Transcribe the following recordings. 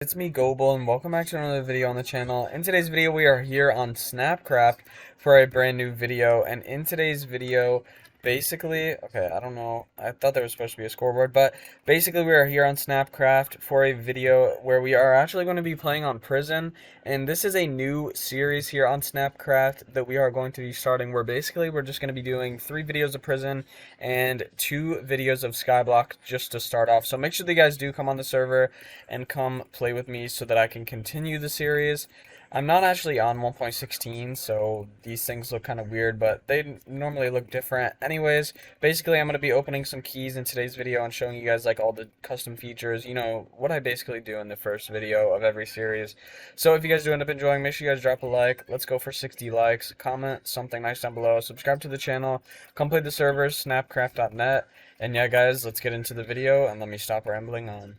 It's me, Goble, and welcome back to another video on the channel. In today's video, we are here on Snapcraft for a brand new video, and in today's video, basically, okay, I don't know, I thought there was supposed to be a scoreboard, but basically we are here on Snapcraft for a video where we are actually going to be playing on Prison, and this is a new series here on Snapcraft that we are going to be starting, where basically we're just going to be doing 3 videos of Prison and 2 videos of skyblock just to start off. So make sure that you guys do come on the server and come play with me so that I can continue the series. I'm not actually on 1.16, so these things look kind of weird, but they normally look different. Anyways, basically I'm going to be opening some keys in today's video and showing you guys like all the custom features, you know, what I basically do in the first video of every series. So if you guys do end up enjoying, make sure you guys drop a like. Let's go for 60 likes. Comment something nice down below. Subscribe to the channel. Come play the servers, snapcraft.net. And yeah, guys, let's get into the video and let me stop rambling on.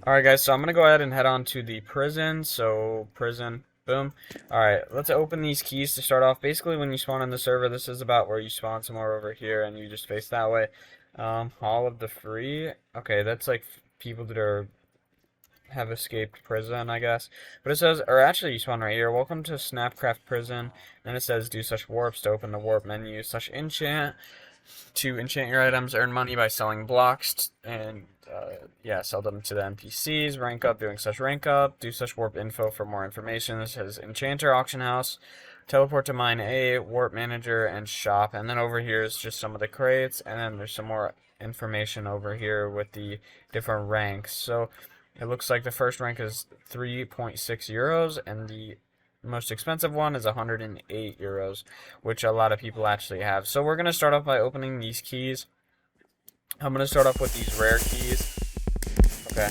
Alright guys, so I'm going to go ahead and head on to the prison. So, prison, boom. Alright, let's open these keys to start off. Basically, when you spawn in the server, this is about where you spawn somewhere over here and you just face that way. Hall of the Free. Okay, that's like people that have escaped prison, I guess. But it says, or actually you spawn right here, welcome to Snapcraft Prison. Then it says, do such warps to open the warp menu, such enchant. To enchant your items, earn money by selling blocks, and yeah, sell them to the NPCs. Rank up, doing such rank up. Do such warp info for more information. This says enchanter, auction house, teleport to mine A, warp manager, and shop. And then over here is just some of the crates, and then there's some more information over here with the different ranks. So it looks like the first rank is 3.6 euros, and the most expensive one is 108 euros, which a lot of people actually have. So we're going to start off by opening these keys. I'm going to start off with these rare keys. Okay.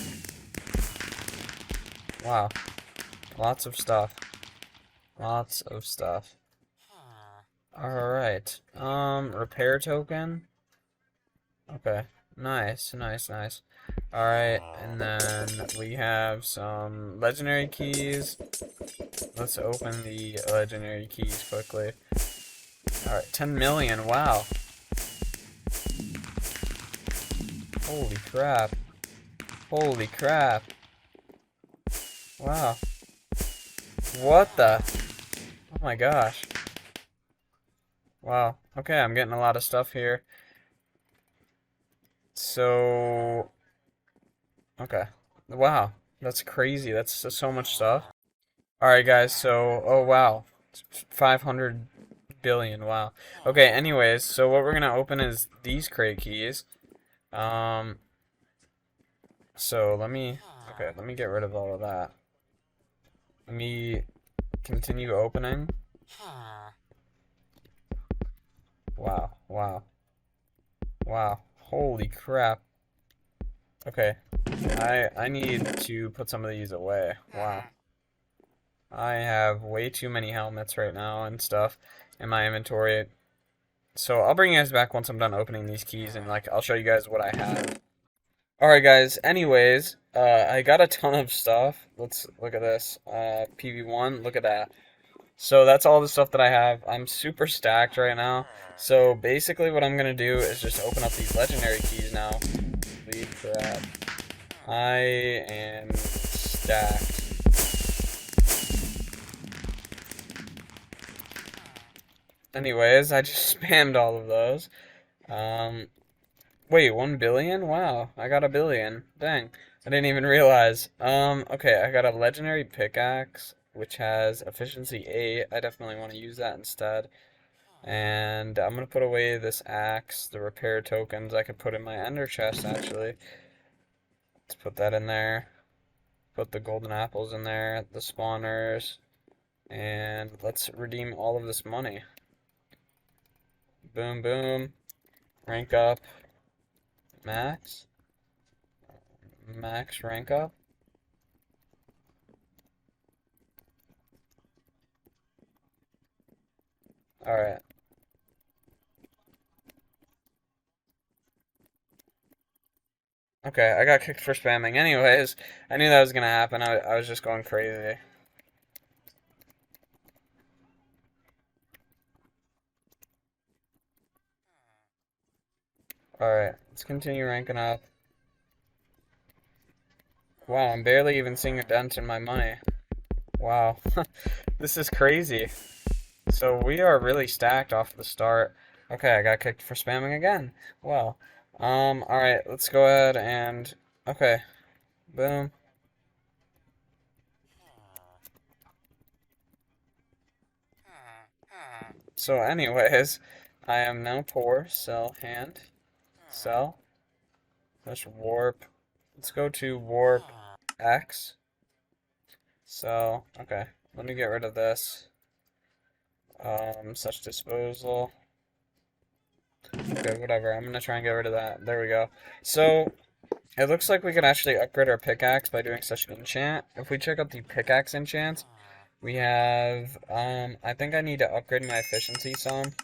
Wow. Lots of stuff. Lots of stuff. Alright. Repair token. Okay. Nice, nice, nice. Alright, and then we have some legendary keys. Let's open the legendary keys quickly. Alright, 10 million, wow. Holy crap. Holy crap. Wow. What the? Oh my gosh. Wow. Okay, I'm getting a lot of stuff here. So, okay. Wow. That's crazy. That's so much stuff. Alright, guys, so, oh wow. 500 billion, wow. Okay, anyways, so what we're gonna open is these crate keys. So let me get rid of all of that. Let me continue opening. Wow, wow, wow. Holy crap. Okay, I need to put some of these away. Wow. I have way too many helmets right now and stuff in my inventory. So I'll bring you guys back once I'm done opening these keys and like I'll show you guys what I have. Alright guys, anyways, I got a ton of stuff. Let's look at this. PV1, look at that. So that's all the stuff that I have. I'm super stacked right now. So basically what I'm going to do is just open up these legendary keys now. Holy crap. I am stacked. Anyways, I just spammed all of those. Wait, 1 billion? Wow, I got a billion. Dang, I didn't even realize. Okay, I got a legendary pickaxe, which has efficiency 8. I definitely want to use that instead. And I'm gonna put away this axe, the repair tokens I could put in my ender chest, actually. Let's put that in there. Put the golden apples in there, the spawners, and let's redeem all of this money. Boom, boom. Rank up. Max. Max rank up. Alright. Okay, I got kicked for spamming. Anyways, I knew that was gonna happen. I was just going crazy. Alright, let's continue ranking up. Wow, I'm barely even seeing a dent in my money. Wow. This is crazy. So we are really stacked off the start. Okay, I got kicked for spamming again. Well, alright, let's go ahead and, okay, boom. So anyways, I am now poor, sell, hand, sell, let's warp, let's go to warp X, so, okay, let me get rid of this, such disposal. Okay, whatever. I'm gonna try and get rid of that. There we go. So, it looks like we can actually upgrade our pickaxe by doing such an enchant. If we check out the pickaxe enchant, we have, I think I need to upgrade my efficiency some.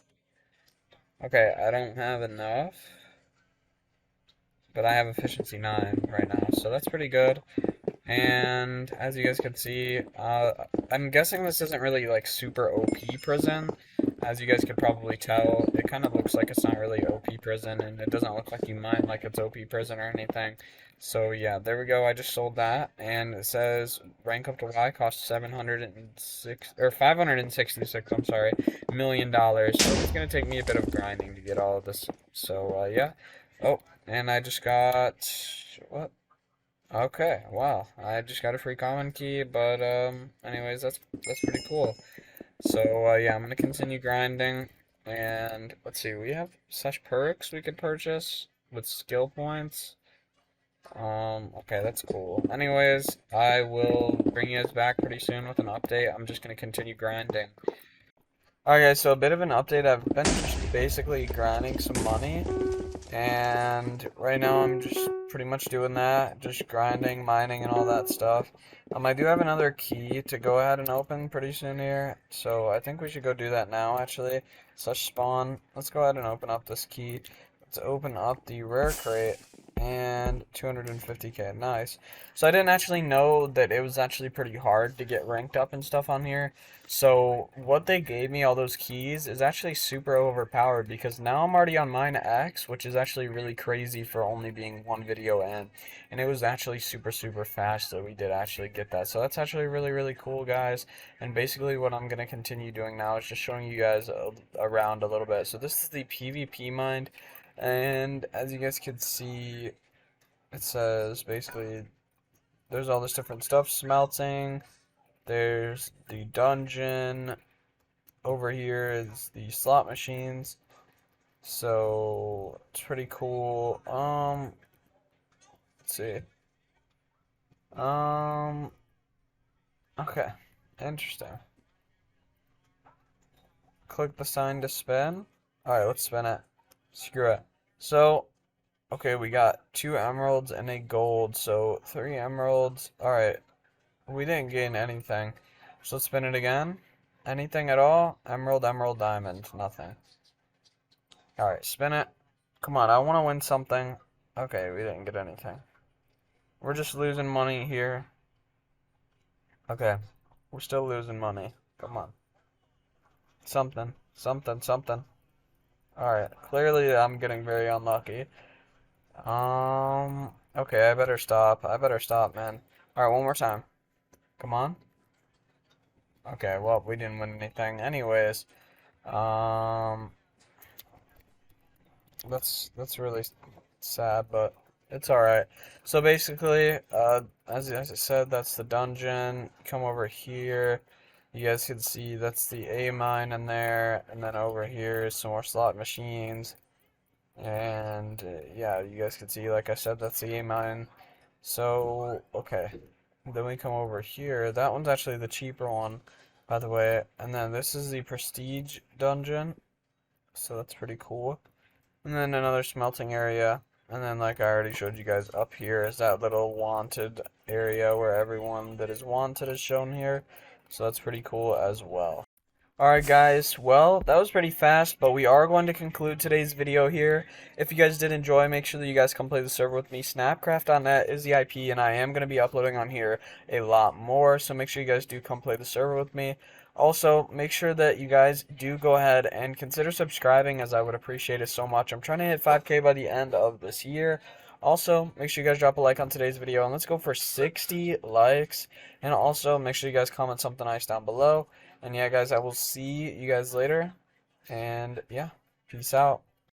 Okay, I don't have enough, but I have efficiency 9 right now, so that's pretty good. And as you guys can see, I'm guessing this isn't really like super OP prison. As you guys could probably tell, it kind of looks like it's not really OP prison, and it doesn't look like you mine like it's OP prison or anything. So yeah, there we go. I just sold that, and it says rank up to Y costs 706 or 566. I'm sorry, $1 million. So it's gonna take me a bit of grinding to get all of this. So yeah. Oh, and I just got what? Okay, wow. I just got a free common key, but anyways, that's pretty cool. So yeah, I'm gonna continue grinding, and let's see, we have such perks we could purchase with skill points. Okay, that's cool. Anyways, I will bring you guys back pretty soon with an update. I'm just gonna continue grinding. Alright guys, so a bit of an update. I've been just basically grinding some money. And right now I'm just pretty much doing that, just grinding, mining, and all that stuff. I do have another key to go ahead and open pretty soon here, so I think we should go do that now, actually. Such spawn. Let's go ahead and open up this key. Let's open up the rare crate, and 250k, nice. So I didn't actually know that it was actually pretty hard to get ranked up and stuff on here. So what they gave me, all those keys, is actually super overpowered because now I'm already on mine X, which is actually really crazy for only being one video in. And it was actually super fast that we did actually get that. So that's actually really cool, guys. And basically what I'm going to continue doing now is just showing you guys around a little bit. So this is the PvP mind. And as you guys can see, it says basically there's all this different stuff smelting. There's the dungeon. Over here is the slot machines. So it's pretty cool. Let's see. Okay. Interesting. Click the sign to spin. Alright, let's spin it. Screw it. So, okay, we got 2 emeralds and a gold. So 3 emeralds. Alright. We didn't gain anything. So let's spin it again. Anything at all? Emerald, emerald, diamond. Nothing. Alright, spin it. Come on, I want to win something. Okay, we didn't get anything. We're just losing money here. Okay, we're still losing money. Come on. Something. Alright, clearly I'm getting very unlucky. Okay, I better stop. Man. Alright, one more time. Come on. Okay, well, we didn't win anything. Anyways, that's really sad, but it's alright. So basically, as I said, that's the dungeon. Come over here. You guys can see that's the A mine in there, and then over here is some more slot machines. And yeah, you guys can see, like I said, that's the A mine. So, okay. Then we come over here. That one's actually the cheaper one, by the way. And then this is the prestige dungeon. So that's pretty cool. And then another smelting area. And then, like I already showed you guys, up here is that little wanted area where everyone that is wanted is shown here. So that's pretty cool as well. Alright guys, well, that was pretty fast, but we are going to conclude today's video here. If you guys did enjoy, make sure that you guys come play the server with me. Snapcraft.net is the IP, and I am going to be uploading on here a lot more, so make sure you guys do come play the server with me. Also, make sure that you guys do go ahead and consider subscribing, as I would appreciate it so much. I'm trying to hit 5K by the end of this year. Also, make sure you guys drop a like on today's video, and let's go for 60 likes. And also, make sure you guys comment something nice down below. And yeah, guys, I will see you guys later. And yeah, peace out.